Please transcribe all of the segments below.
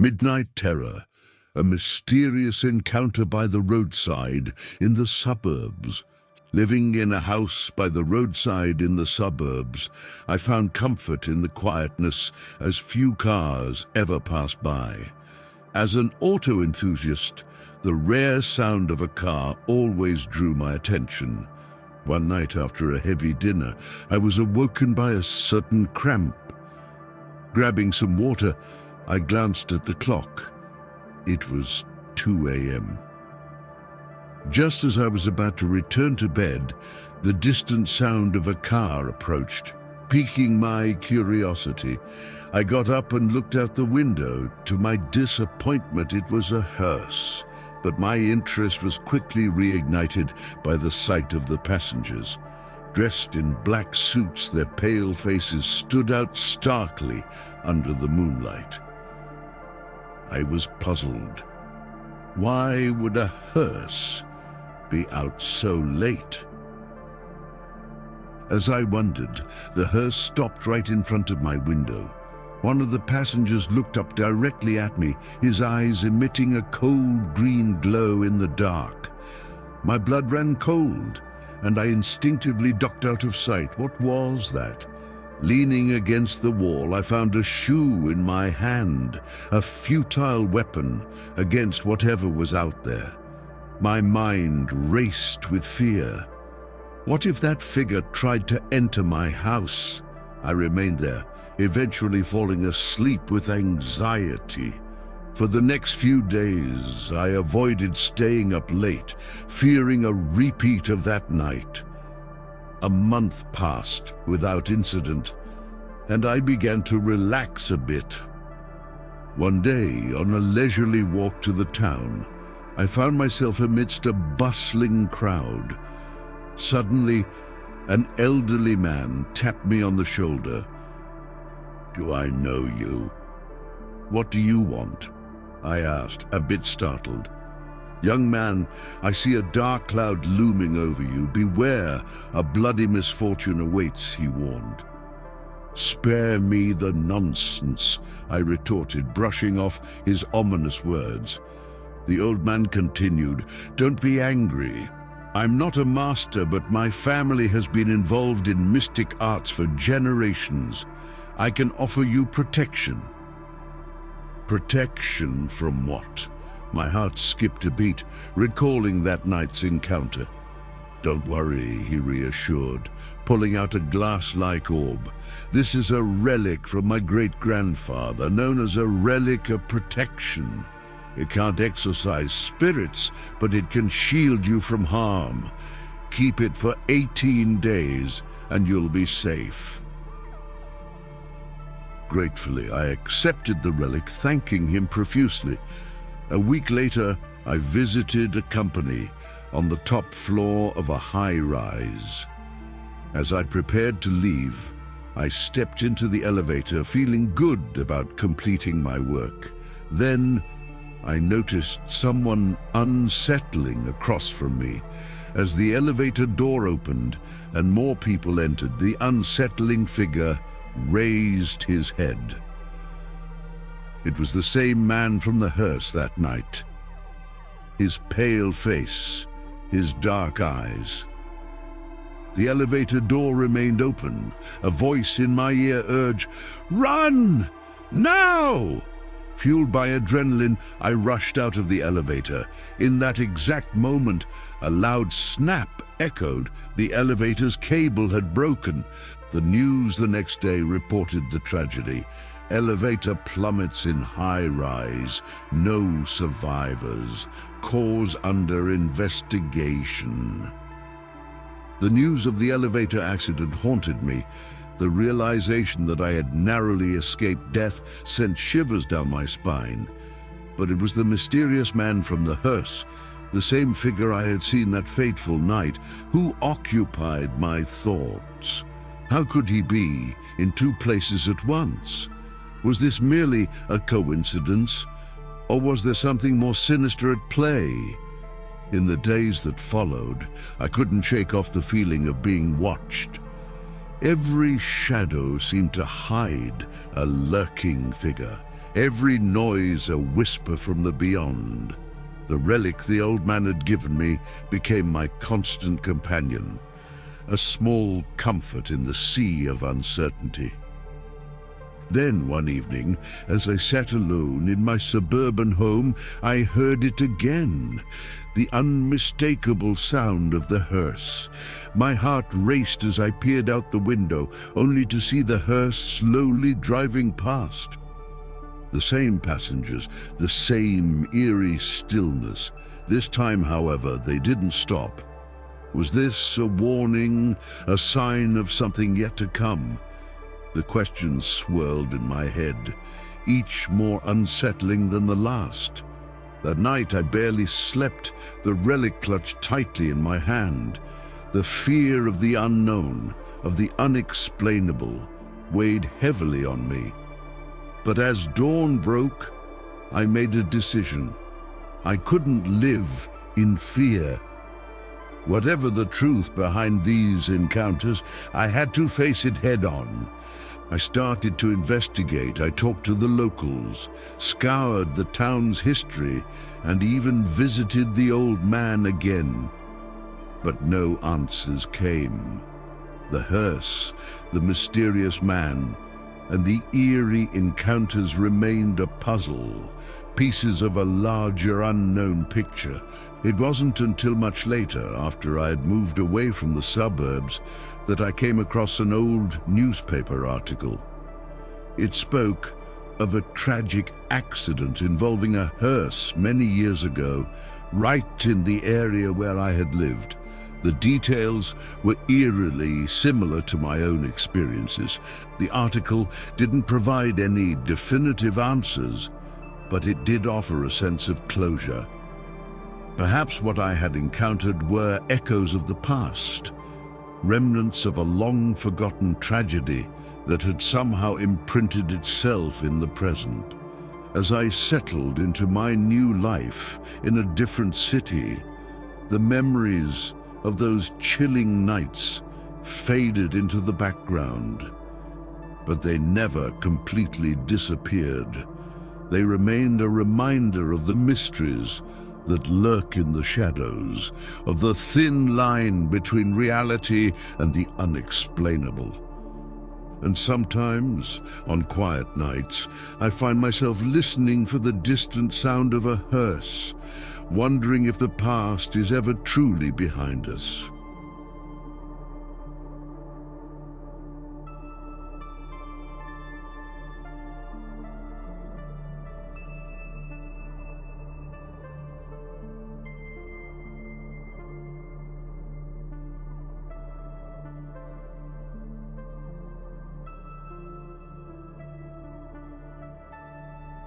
Midnight terror, a mysterious encounter by the roadside in the suburbs. Living in a house by the roadside in the suburbs, I found comfort in the quietness as few cars ever passed by. As an auto enthusiast, the rare sound of a car always drew my attention. One night after a heavy dinner, I was awoken by a sudden cramp. Grabbing some water, I glanced at the clock. It was 2 a.m. Just as I was about to return to bed, the distant sound of a car approached, piquing my curiosity. I got up and looked out the window. To my disappointment, it was a hearse, but my interest was quickly reignited by the sight of the passengers. Dressed in black suits, their pale faces stood out starkly under the moonlight. I was puzzled. Why would a hearse be out so late? As I wondered, the hearse stopped right in front of my window. One of the passengers looked up directly at me, his eyes emitting a cold green glow in the dark. My blood ran cold, and I instinctively ducked out of sight. What was that? Leaning against the wall, I found a shoe in my hand, a futile weapon against whatever was out there. My mind raced with fear. What if that figure tried to enter my house? I remained there, eventually falling asleep with anxiety. For the next few days, I avoided staying up late, fearing a repeat of that night. A month passed without incident, and I began to relax a bit. One day, on a leisurely walk to the town, I found myself amidst a bustling crowd. Suddenly, an elderly man tapped me on the shoulder. "Do I know you?" "What do you want?" I asked, a bit startled. "Young man, I see a dark cloud looming over you. Beware, a bloody misfortune awaits," he warned. "Spare me the nonsense," I retorted, brushing off his ominous words. The old man continued, "Don't be angry. I'm not a master, but my family has been involved in mystic arts for generations. I can offer you protection." Protection from what? My heart skipped a beat, recalling that night's encounter. "Don't worry," he reassured, pulling out a glass-like orb. "This is a relic from my great-grandfather, known as a relic of protection. It can't exorcise spirits, but it can shield you from harm. Keep it for 18 days, and you'll be safe." Gratefully, I accepted the relic, thanking him profusely. A week later, I visited a company on the top floor of a high-rise. As I prepared to leave, I stepped into the elevator, feeling good about completing my work. Then, I noticed someone unsettling across from me. As the elevator door opened and more people entered, the unsettling figure raised his head. It was the same man from the hearse that night. His pale face, his dark eyes. The elevator door remained open. A voice in my ear urged, "Run! Now!" Fueled by adrenaline, I rushed out of the elevator. In that exact moment, a loud snap echoed. The elevator's cable had broken. The news the next day reported the tragedy. Elevator plummets in high-rise. No survivors. Cause under investigation. The news of the elevator accident haunted me. The realization that I had narrowly escaped death sent shivers down my spine. But it was the mysterious man from the hearse, the same figure I had seen that fateful night, who occupied my thoughts. How could he be in two places at once? Was this merely a coincidence, or was there something more sinister at play? In the days that followed, I couldn't shake off the feeling of being watched. Every shadow seemed to hide a lurking figure. every noise a whisper from the beyond. The relic the old man had given me became my constant companion, a small comfort in the sea of uncertainty. Then one evening, as I sat alone in my suburban home, I heard it again, the unmistakable sound of the hearse. My heart raced as I peered out the window, only to see the hearse slowly driving past. The same passengers, the same eerie stillness. This time, however, they didn't stop. Was this a warning, a sign of something yet to come? The questions swirled in my head, each more unsettling than the last. That night I barely slept, the relic clutched tightly in my hand. The fear of the unknown, of the unexplainable, weighed heavily on me. But as dawn broke, I made a decision. I couldn't live in fear. Whatever the truth behind these encounters, I had to face it head-on. I started to investigate. I talked to the locals, scoured the town's history, and even visited the old man again. But no answers came. The hearse, the mysterious man, and the eerie encounters remained a puzzle, pieces of a larger unknown picture. It wasn't until much later, after I had moved away from the suburbs, that I came across an old newspaper article. It spoke of a tragic accident involving a hearse many years ago, right in the area where I had lived. The details were eerily similar to my own experiences. The article didn't provide any definitive answers, but it did offer a sense of closure. Perhaps what I had encountered were echoes of the past, remnants of a long-forgotten tragedy that had somehow imprinted itself in the present. As I settled into my new life in a different city, the memories of those chilling nights faded into the background, but they never completely disappeared. They remained a reminder of the mysteries that lurk in the shadows, of the thin line between reality and the unexplainable. And sometimes, on quiet nights, I find myself listening for the distant sound of a hearse, wondering if the past is ever truly behind us.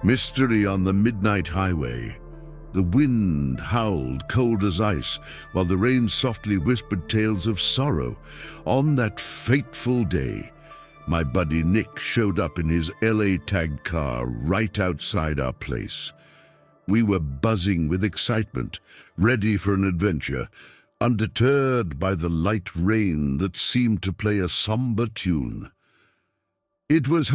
Mystery on the midnight highway. The wind howled cold as ice, while the rain softly whispered tales of sorrow. On that fateful day, my buddy Nick showed up in his LA-tagged car right outside our place. We were buzzing with excitement, ready for an adventure, undeterred by the light rain that seemed to play a somber tune. It was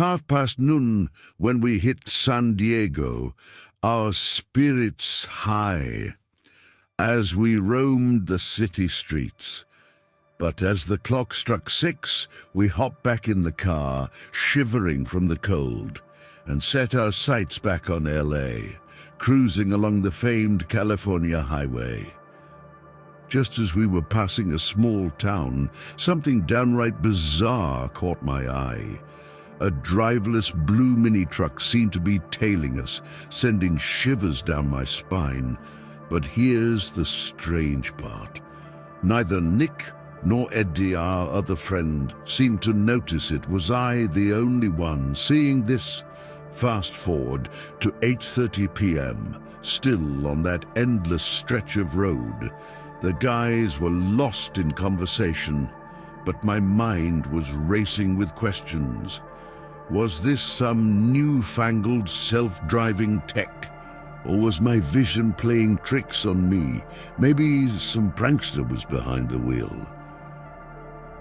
noon when we hit San Diego, our spirits high, as we roamed the city streets. But as the clock struck 6, we hopped back in the car, shivering from the cold, and set our sights back on LA, cruising along the famed California highway. Just as we were passing a small town, something downright bizarre caught my eye. A driverless blue mini-truck seemed to be tailing us, sending shivers down my spine. But here's the strange part. Neither Nick nor Eddie, our other friend, seemed to notice it. Was I the only one seeing this? Fast forward to 8:30 p.m., still on that endless stretch of road. The guys were lost in conversation, but my mind was racing with questions. Was this some newfangled self-driving tech? Or was my vision playing tricks on me? Maybe some prankster was behind the wheel.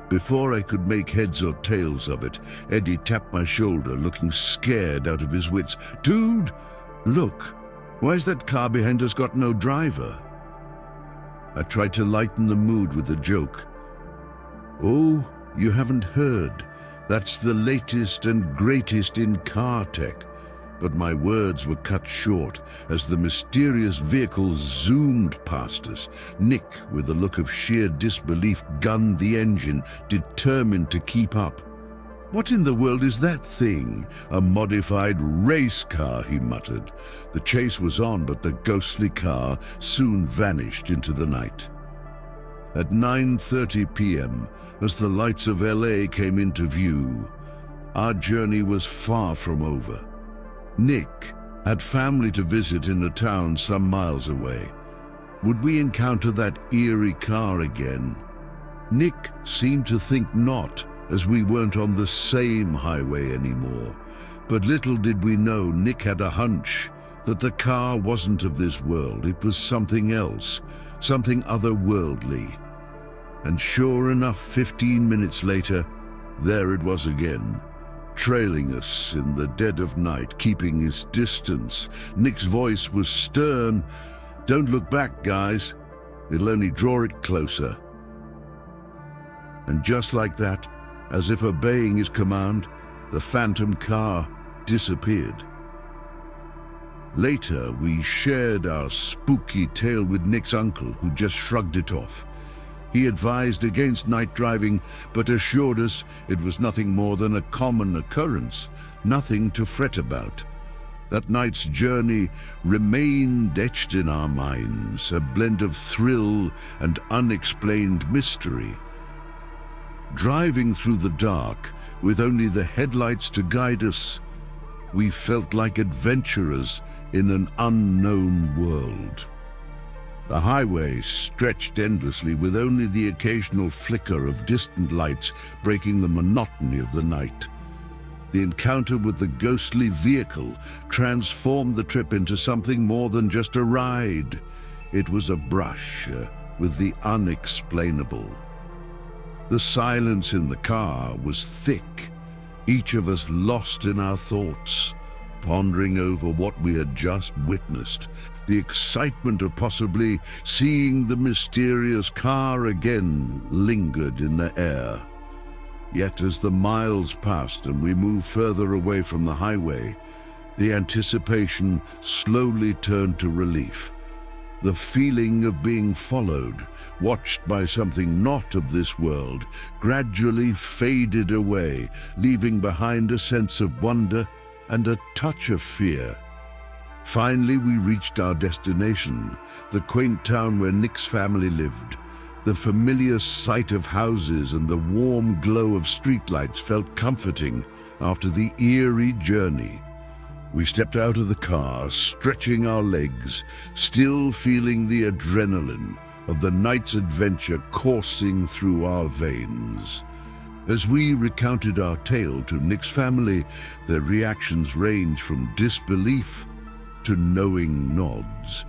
Before I could make heads or tails of it, Eddie tapped my shoulder, looking scared out of his wits. "Dude, look, why's that car behind us got no driver?" I tried to lighten the mood with a joke. "Oh, you haven't heard. That's the latest and greatest in car tech." But my words were cut short as the mysterious vehicle zoomed past us. Nick, with a look of sheer disbelief, gunned the engine, determined to keep up. "What in the world is that thing? A modified race car," he muttered. The chase was on, but the ghostly car soon vanished into the night. At 9:30 p.m., as the lights of LA came into view, our journey was far from over. Nick had family to visit in a town some miles away. Would we encounter that eerie car again? Nick seemed to think not, as we weren't on the same highway anymore. But little did we know, Nick had a hunch that the car wasn't of this world. It was something else, something otherworldly. And sure enough, 15 minutes later, there it was again, trailing us in the dead of night, keeping his distance. Nick's voice was stern. "Don't look back, guys. It'll only draw it closer." And just like that, as if obeying his command, the phantom car disappeared. Later, we shared our spooky tale with Nick's uncle, who just shrugged it off. He advised against night driving, but assured us it was nothing more than a common occurrence, nothing to fret about. That night's journey remained etched in our minds, a blend of thrill and unexplained mystery. Driving through the dark, with only the headlights to guide us, we felt like adventurers in an unknown world. The highway stretched endlessly, with only the occasional flicker of distant lights breaking the monotony of the night. The encounter with the ghostly vehicle transformed the trip into something more than just a ride. It was a brush with the unexplainable. The silence in the car was thick, each of us lost in our thoughts, pondering over what we had just witnessed. The excitement of possibly seeing the mysterious car again lingered in the air. Yet as the miles passed and we moved further away from the highway, the anticipation slowly turned to relief. The feeling of being followed, watched by something not of this world, gradually faded away, leaving behind a sense of wonder and a touch of fear. Finally, we reached our destination, the quaint town where Nick's family lived. The familiar sight of houses and the warm glow of streetlights felt comforting after the eerie journey. We stepped out of the car, stretching our legs, still feeling the adrenaline of the night's adventure coursing through our veins. As we recounted our tale to Nick's family, their reactions ranged from disbelief to knowing nods.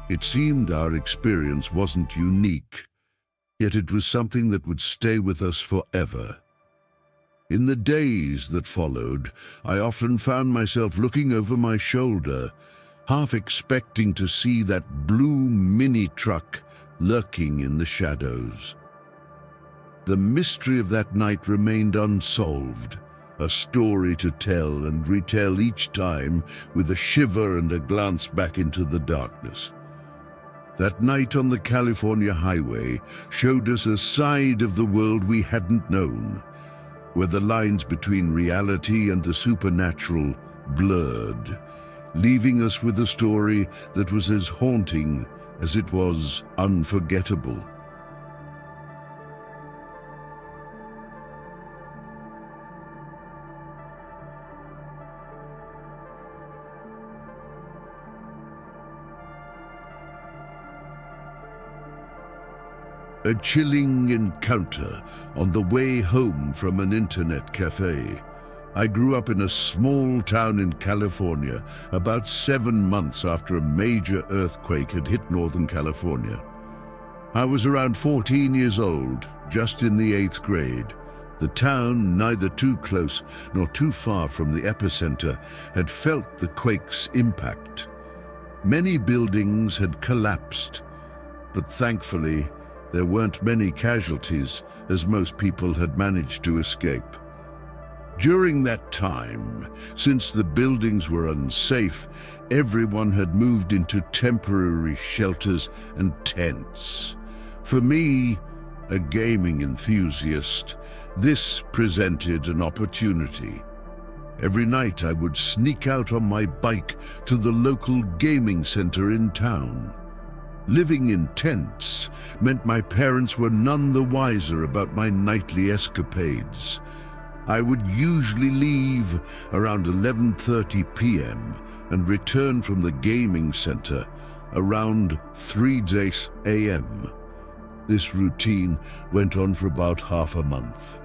It seemed our experience wasn't unique, yet it was something that would stay with us forever. In the days that followed, I often found myself looking over my shoulder, half expecting to see that blue mini truck lurking in the shadows. The mystery of that night remained unsolved, a story to tell and retell each time with a shiver and a glance back into the darkness. That night on the California highway showed us a side of the world we hadn't known, where the lines between reality and the supernatural blurred, leaving us with a story that was as haunting as it was unforgettable. A chilling encounter on the way home from an internet cafe. I grew up in a small town in California about 7 months after a major earthquake had hit Northern California. I was around 14 years old, just in the 8th grade. The town, neither too close nor too far from the epicenter, had felt the quake's impact. Many buildings had collapsed, but thankfully there weren't many casualties, as most people had managed to escape. During that time, since the buildings were unsafe, everyone had moved into temporary shelters and tents. For me, a gaming enthusiast, this presented an opportunity. Every night I would sneak out on my bike to the local gaming center in town. Living in tents meant my parents were none the wiser about my nightly escapades. I would usually leave around 11:30 p.m. and return from the gaming center around 3 a.m. This routine went on for about half a month.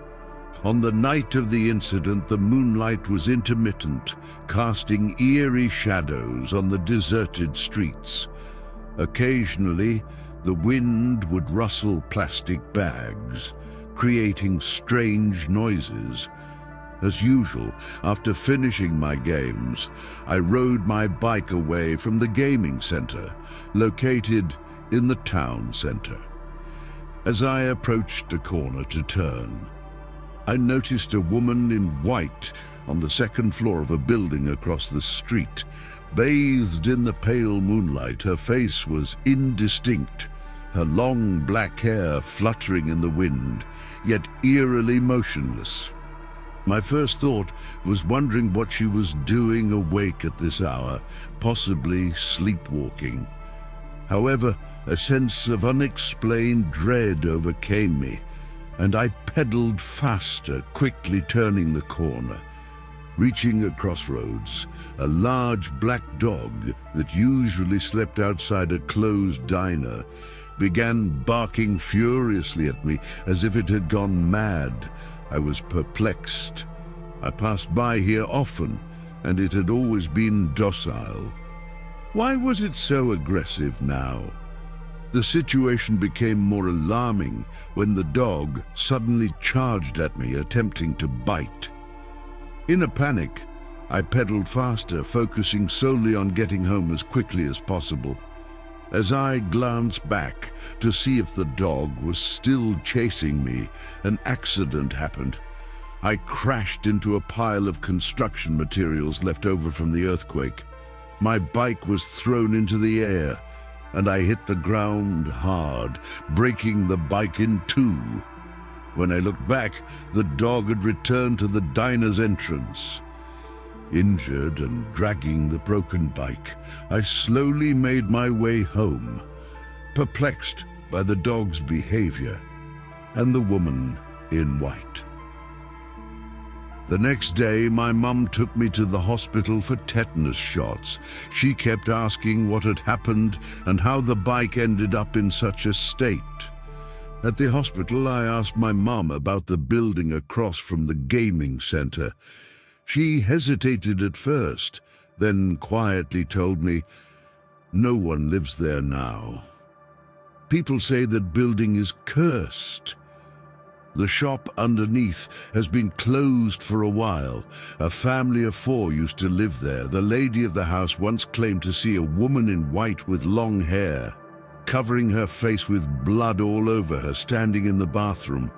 On the night of the incident, the moonlight was intermittent, casting eerie shadows on the deserted streets. Occasionally, the wind would rustle plastic bags, creating strange noises. As usual, after finishing my games, I rode my bike away from the gaming center, located in the town center. As I approached a corner to turn, I noticed a woman in white on the second floor of a building across the street. Bathed in the pale moonlight, her face was indistinct, her long black hair fluttering in the wind, yet eerily motionless. My first thought was wondering what she was doing awake at this hour, possibly sleepwalking. However, a sense of unexplained dread overcame me, and I pedaled faster, quickly turning the corner. Reaching a crossroads, a large black dog that usually slept outside a closed diner began barking furiously at me as if it had gone mad. I was perplexed. I passed by here often, and it had always been docile. Why was it so aggressive now? The situation became more alarming when the dog suddenly charged at me, attempting to bite. In a panic, I pedaled faster, focusing solely on getting home as quickly as possible. As I glanced back to see if the dog was still chasing me, an accident happened. I crashed into a pile of construction materials left over from the earthquake. My bike was thrown into the air, and I hit the ground hard, breaking the bike in two. When I looked back, the dog had returned to the diner's entrance. Injured and dragging the broken bike, I slowly made my way home, perplexed by the dog's behavior and the woman in white. The next day, my mum took me to the hospital for tetanus shots. She kept asking what had happened and how the bike ended up in such a state. At the hospital, I asked my mum about the building across from the gaming center. She hesitated at first, then quietly told me, "No one lives there now. People say that building is cursed. The shop underneath has been closed for a while. A family of 4 used to live there. The lady of the house once claimed to see a woman in white with long hair, covering her face with blood all over her, standing in the bathroom.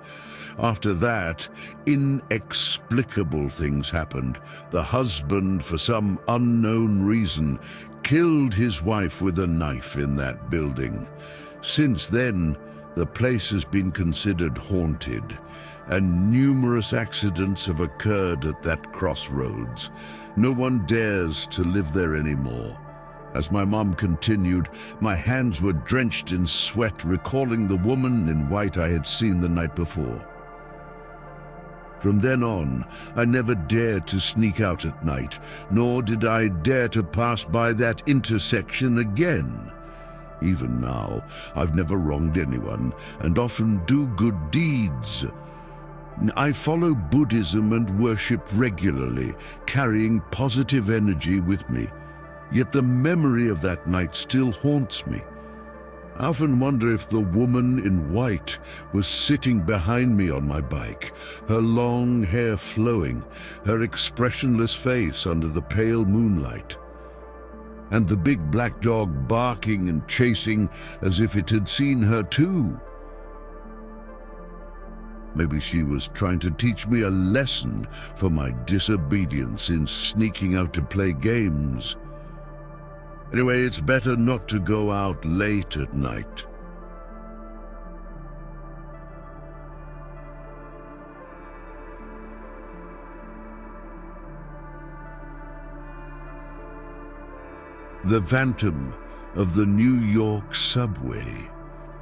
After that, inexplicable things happened. The husband, for some unknown reason, killed his wife with a knife in that building. Since then, the place has been considered haunted, and numerous accidents have occurred at that crossroads. No one dares to live there anymore." As my mom continued, my hands were drenched in sweat, recalling the woman in white I had seen the night before. From then on, I never dared to sneak out at night, nor did I dare to pass by that intersection again. Even now, I've never wronged anyone and often do good deeds. I follow Buddhism and worship regularly, carrying positive energy with me. Yet the memory of that night still haunts me. I often wonder if the woman in white was sitting behind me on my bike, her long hair flowing, her expressionless face under the pale moonlight, and the big black dog barking and chasing as if it had seen her too. Maybe she was trying to teach me a lesson for my disobedience in sneaking out to play games. Anyway, it's better not to go out late at night. The Phantom of the New York subway.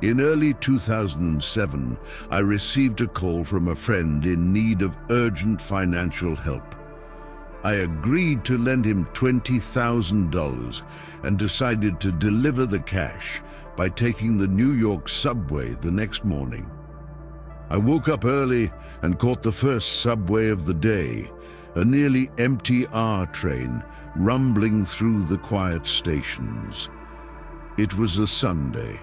In early 2007, I received a call from a friend in need of urgent financial help. I agreed to lend him $20,000 and decided to deliver the cash by taking the New York subway the next morning. I woke up early and caught the first subway of the day, a nearly empty R train rumbling through the quiet stations. It was a Sunday,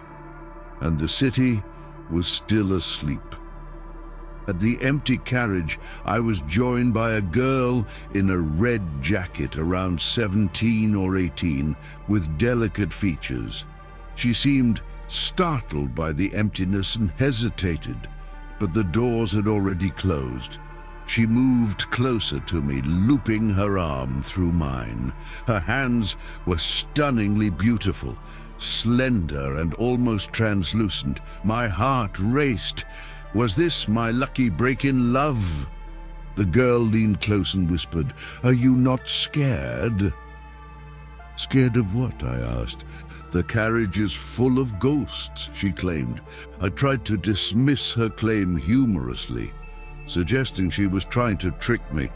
and the city was still asleep. At the empty carriage, I was joined by a girl in a red jacket around 17 or 18 with delicate features. She seemed startled by the emptiness and hesitated, but the doors had already closed. She moved closer to me, looping her arm through mine. Her hands were stunningly beautiful, slender and almost translucent. My heart raced. Was this my lucky break in love? The girl leaned close and whispered, "Are you not scared?" "Scared of what?" I asked. "The carriage is full of ghosts," she claimed. I tried to dismiss her claim humorously, suggesting she was trying to trick me,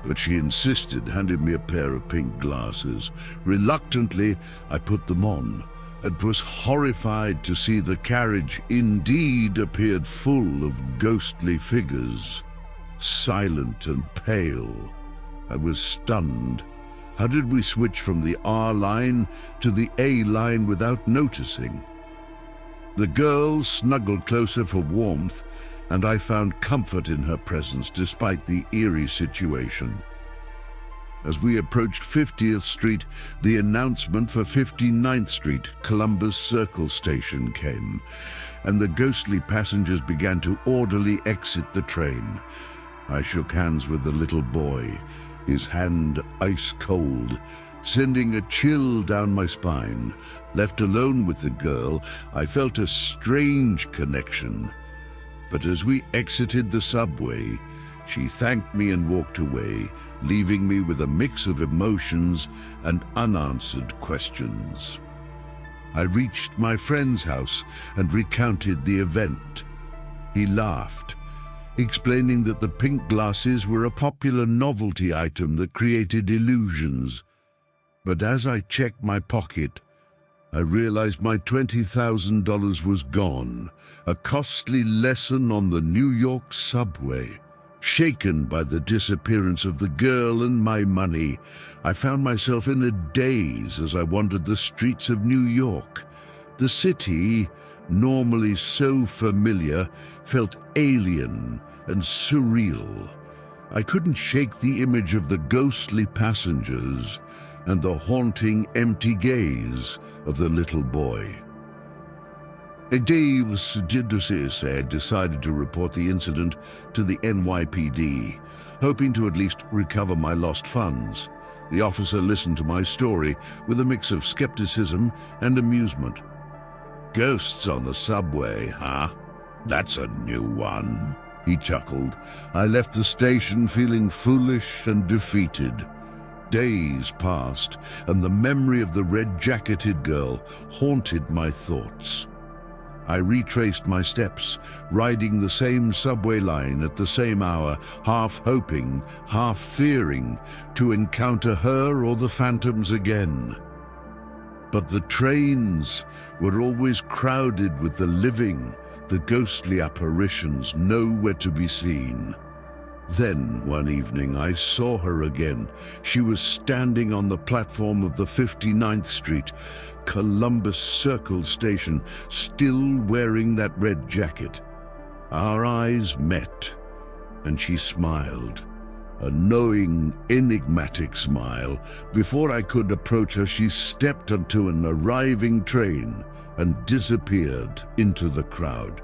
but she insisted, handing me a pair of pink glasses. Reluctantly, I put them on and was horrified to see the carriage indeed appeared full of ghostly figures, silent and pale. I was stunned. How did we switch from the R line to the A line without noticing? The girl snuggled closer for warmth, and I found comfort in her presence despite the eerie situation. As we approached 50th Street, the announcement for 59th Street, Columbus Circle Station, came, and the ghostly passengers began to orderly exit the train. I shook hands with the little boy, his hand ice cold, sending a chill down my spine. Left alone with the girl, I felt a strange connection. But as we exited the subway, she thanked me and walked away, leaving me with a mix of emotions and unanswered questions. I reached my friend's house and recounted the event. He laughed, explaining that the pink glasses were a popular novelty item that created illusions. But as I checked my pocket, I realized my $20,000 was gone, a costly lesson on the New York subway. Shaken by the disappearance of the girl and my money, I found myself in a daze as I wandered the streets of New York. The city, normally so familiar, felt alien and surreal. I couldn't shake the image of the ghostly passengers and the haunting, empty gaze of the little boy. I decided to report the incident to the NYPD, hoping to at least recover my lost funds. The officer listened to my story with a mix of skepticism and amusement. "Ghosts on the subway, huh? That's a new one," he chuckled. I left the station feeling foolish and defeated. Days passed, and the memory of the red-jacketed girl haunted my thoughts. I retraced my steps, riding the same subway line at the same hour, half hoping, half fearing to encounter her or the phantoms again. But the trains were always crowded with the living, the ghostly apparitions nowhere to be seen. Then, one evening, I saw her again. She was standing on the platform of the 59th Street, Columbus Circle station, still wearing that red jacket. Our eyes met, and she smiled. A knowing, enigmatic smile. Before I could approach her, she stepped onto an arriving train and disappeared into the crowd.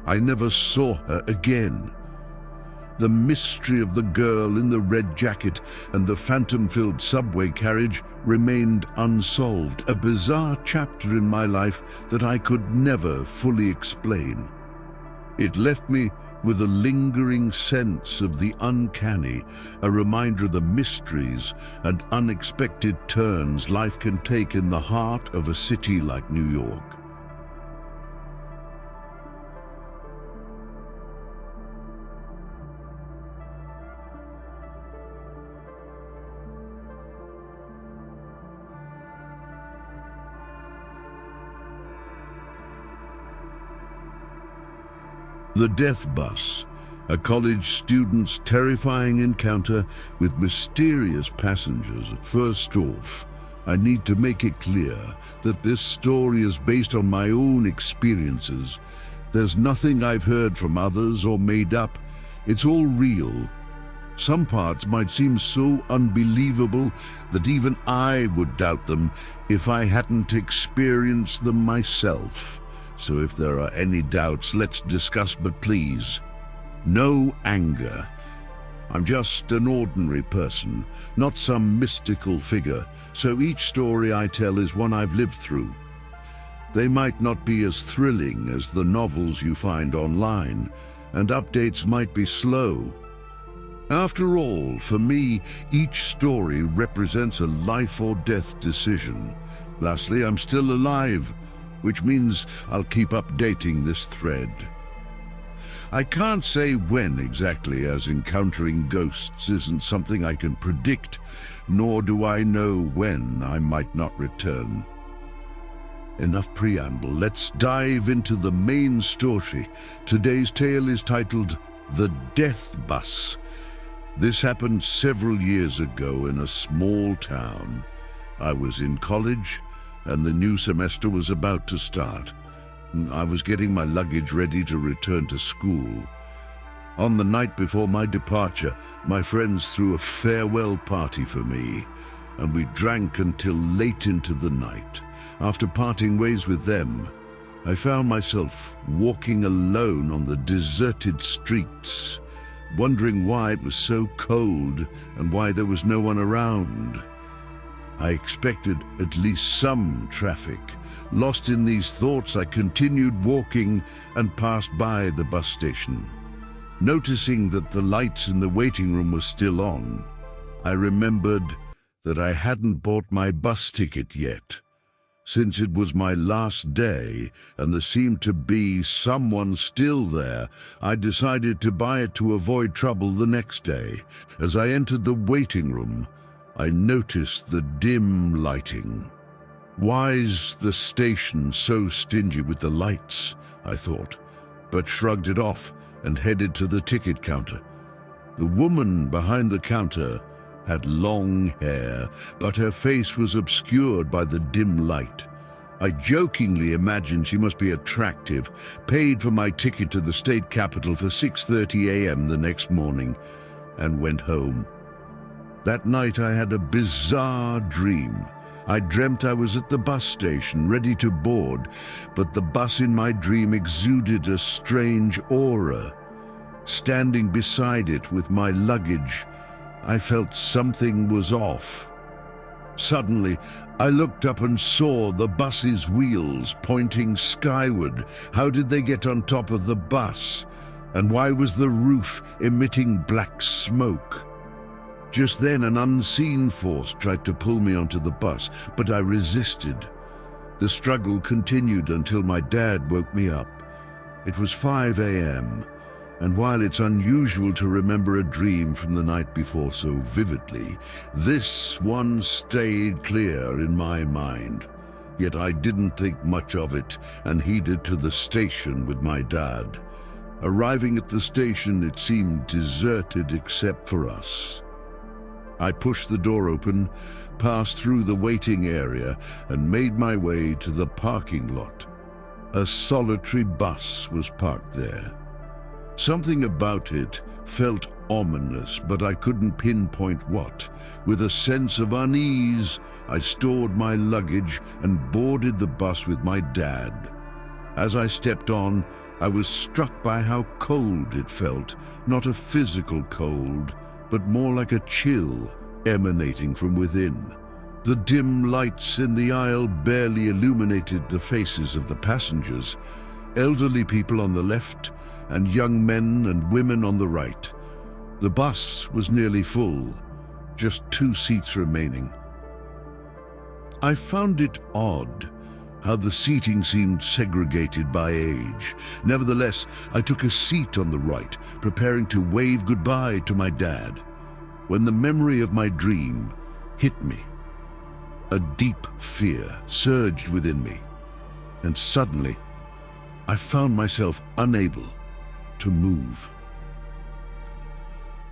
I never saw her again. The mystery of the girl in the red jacket and the phantom-filled subway carriage remained unsolved, a bizarre chapter in my life that I could never fully explain. It left me with a lingering sense of the uncanny, a reminder of the mysteries and unexpected turns life can take in the heart of a city like New York. The Death Bus, a college student's terrifying encounter with mysterious passengers. First off, I need to make it clear that this story is based on my own experiences. There's nothing I've heard from others or made up. It's all real. Some parts might seem so unbelievable that even I would doubt them if I hadn't experienced them myself. So if there are any doubts, let's discuss, but please, no anger. I'm just an ordinary person, not some mystical figure, so each story I tell is one I've lived through. They might not be as thrilling as the novels you find online, and updates might be slow. After all, for me, each story represents a life or death decision. Lastly, I'm still alive, which means I'll keep updating this thread. I can't say when exactly, as encountering ghosts isn't something I can predict, nor do I know when I might not return. Enough preamble, let's dive into the main story. Today's tale is titled The Death Bus. This happened several years ago in a small town. I was in college, and the new semester was about to start. I was getting my luggage ready to return to school. On the night before my departure, my friends threw a farewell party for me, and we drank until late into the night. After parting ways with them, I found myself walking alone on the deserted streets, wondering why it was so cold and why there was no one around. I expected at least some traffic. Lost in these thoughts, I continued walking and passed by the bus station. Noticing that the lights in the waiting room were still on, I remembered that I hadn't bought my bus ticket yet. Since it was my last day and there seemed to be someone still there, I decided to buy it to avoid trouble the next day. As I entered the waiting room, I noticed the dim lighting. Why's the station so stingy with the lights? I thought, but shrugged it off and headed to the ticket counter. The woman behind the counter had long hair, but her face was obscured by the dim light. I jokingly imagined she must be attractive, paid for my ticket to the state capitol for 6:30 a.m. the next morning, and went home. That night I had a bizarre dream. I dreamt I was at the bus station, ready to board, but the bus in my dream exuded a strange aura. Standing beside it with my luggage, I felt something was off. Suddenly, I looked up and saw the bus's wheels pointing skyward. How did they get on top of the bus? And why was the roof emitting black smoke? Just then, an unseen force tried to pull me onto the bus, but I resisted. The struggle continued until my dad woke me up. It was 5 a.m., and while it's unusual to remember a dream from the night before so vividly, this one stayed clear in my mind. Yet I didn't think much of it and headed to the station with my dad. Arriving at the station, it seemed deserted except for us. I pushed the door open, passed through the waiting area, and made my way to the parking lot. A solitary bus was parked there. Something about it felt ominous, but I couldn't pinpoint what. With a sense of unease, I stored my luggage and boarded the bus with my dad. As I stepped on, I was struck by how cold it felt, not a physical cold, but more like a chill emanating from within. The dim lights in the aisle barely illuminated the faces of the passengers, elderly people on the left and young men and women on the right. The bus was nearly full, just 2 seats remaining. I found it odd how the seating seemed segregated by age. Nevertheless, I took a seat on the right, preparing to wave goodbye to my dad, when the memory of my dream hit me. A deep fear surged within me, and suddenly I found myself unable to move.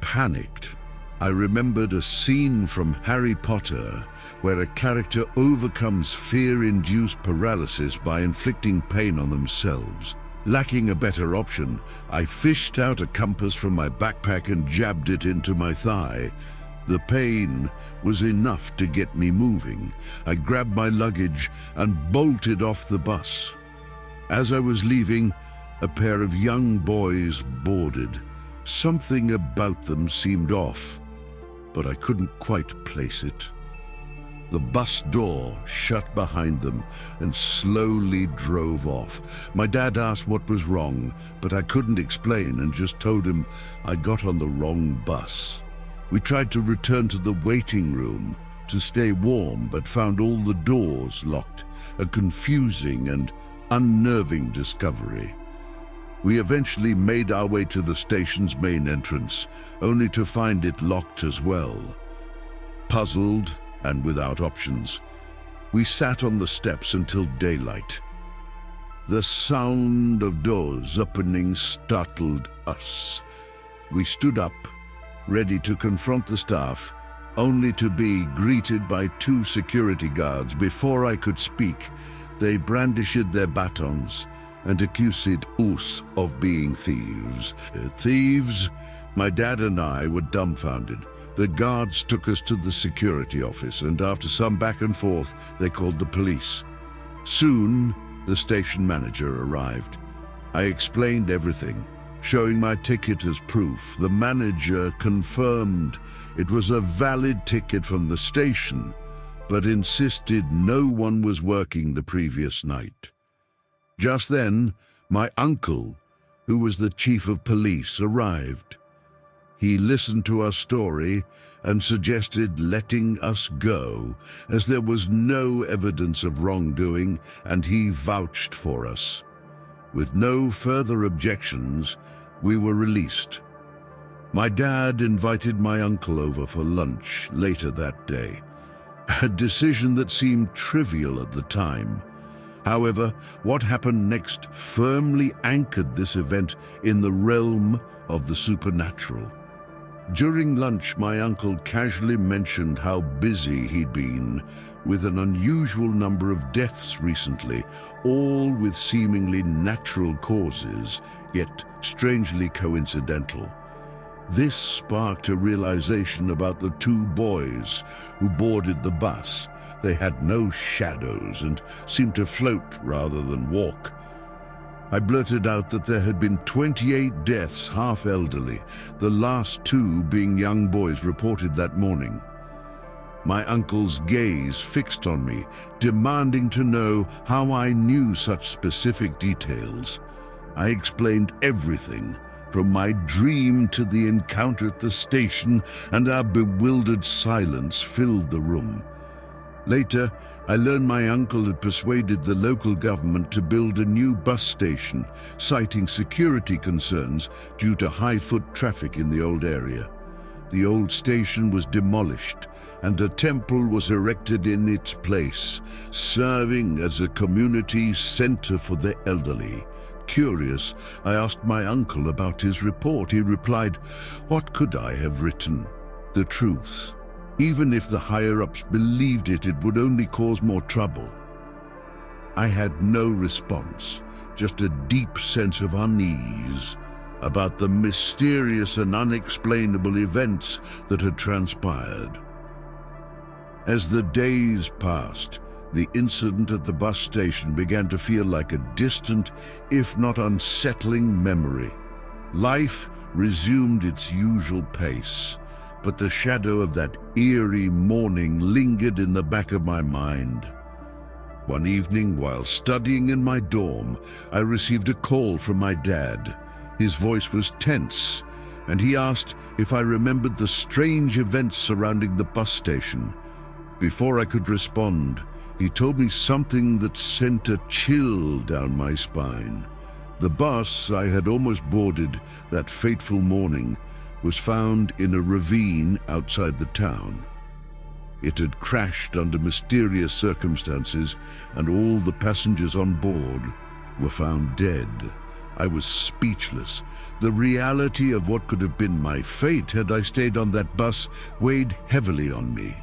Panicked, I remembered a scene from Harry Potter where a character overcomes fear-induced paralysis by inflicting pain on themselves. Lacking a better option, I fished out a compass from my backpack and jabbed it into my thigh. The pain was enough to get me moving. I grabbed my luggage and bolted off the bus. As I was leaving, a pair of young boys boarded. Something about them seemed off, but I couldn't quite place it. The bus door shut behind them and slowly drove off. My dad asked what was wrong, but I couldn't explain and just told him I got on the wrong bus. We tried to return to the waiting room to stay warm, but found all the doors locked, a confusing and unnerving discovery. We eventually made our way to the station's main entrance, only to find it locked as well. Puzzled and without options, we sat on the steps until daylight. The sound of doors opening startled us. We stood up, ready to confront the staff, only to be greeted by 2 security guards. Before I could speak, they brandished their batons and accused us of being thieves. Thieves? My dad and I were dumbfounded. The guards took us to the security office, and after some back and forth, they called the police. Soon, the station manager arrived. I explained everything, showing my ticket as proof. The manager confirmed it was a valid ticket from the station, but insisted no one was working the previous night. Just then, my uncle, who was the chief of police, arrived. He listened to our story and suggested letting us go, as there was no evidence of wrongdoing, and he vouched for us. With no further objections, we were released. My dad invited my uncle over for lunch later that day, a decision that seemed trivial at the time. However, what happened next firmly anchored this event in the realm of the supernatural. During lunch, my uncle casually mentioned how busy he'd been, with an unusual number of deaths recently, all with seemingly natural causes, yet strangely coincidental. This sparked a realization about the 2 boys who boarded the bus. They had no shadows and seemed to float rather than walk. I blurted out that there had been 28 deaths, half elderly, the last 2 being young boys reported that morning. My uncle's gaze fixed on me, demanding to know how I knew such specific details. I explained everything, from my dream to the encounter at the station, and our bewildered silence filled the room. Later, I learned my uncle had persuaded the local government to build a new bus station, citing security concerns due to high foot traffic in the old area. The old station was demolished, and a temple was erected in its place, serving as a community center for the elderly, curious, I asked my uncle about his report. He replied, "What could I have written? The truth. Even if the higher-ups believed it, it would only cause more trouble." I had no response, just a deep sense of unease about the mysterious and unexplainable events that had transpired. As the days passed, the incident at the bus station began to feel like a distant, if not unsettling, memory. Life resumed its usual pace, but the shadow of that eerie morning lingered in the back of my mind. One evening, while studying in my dorm, I received a call from my dad. His voice was tense, and he asked if I remembered the strange events surrounding the bus station. Before I could respond, he told me something that sent a chill down my spine. The bus I had almost boarded that fateful morning was found in a ravine outside the town. It had crashed under mysterious circumstances, and all the passengers on board were found dead. I was speechless. The reality of what could have been my fate had I stayed on that bus weighed heavily on me.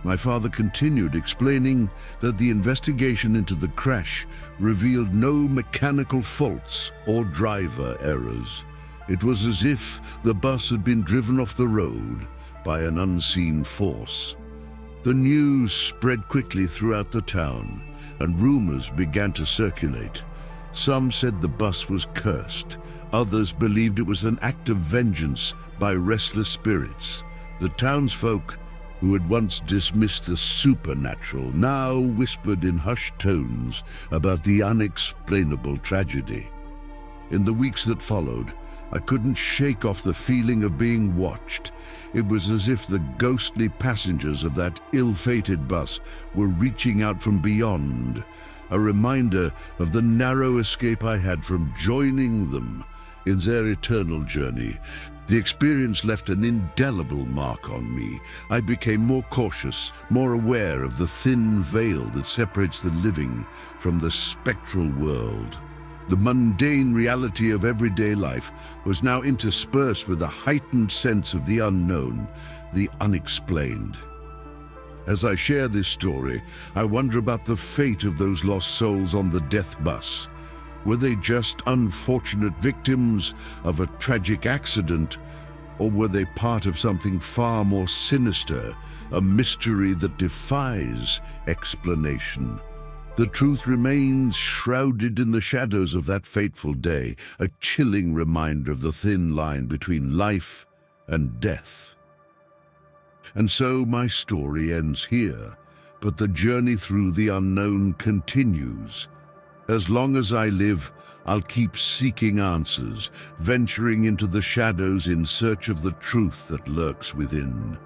My father continued, explaining that the investigation into the crash revealed no mechanical faults or driver errors. It was as if the bus had been driven off the road by an unseen force. The news spread quickly throughout the town, and rumors began to circulate. Some said the bus was cursed. Others believed it was an act of vengeance by restless spirits. The townsfolk, who had once dismissed the supernatural, now whispered in hushed tones about the unexplainable tragedy. In the weeks that followed, I couldn't shake off the feeling of being watched. It was as if the ghostly passengers of that ill-fated bus were reaching out from beyond, a reminder of the narrow escape I had from joining them in their eternal journey. The experience left an indelible mark on me. I became more cautious, more aware of the thin veil that separates the living from the spectral world. The mundane reality of everyday life was now interspersed with a heightened sense of the unknown, the unexplained. As I share this story, I wonder about the fate of those lost souls on the death bus. Were they just unfortunate victims of a tragic accident, or were they part of something far more sinister, a mystery that defies explanation? The truth remains shrouded in the shadows of that fateful day, a chilling reminder of the thin line between life and death. And so my story ends here, but the journey through the unknown continues. As long as I live, I'll keep seeking answers, venturing into the shadows in search of the truth that lurks within.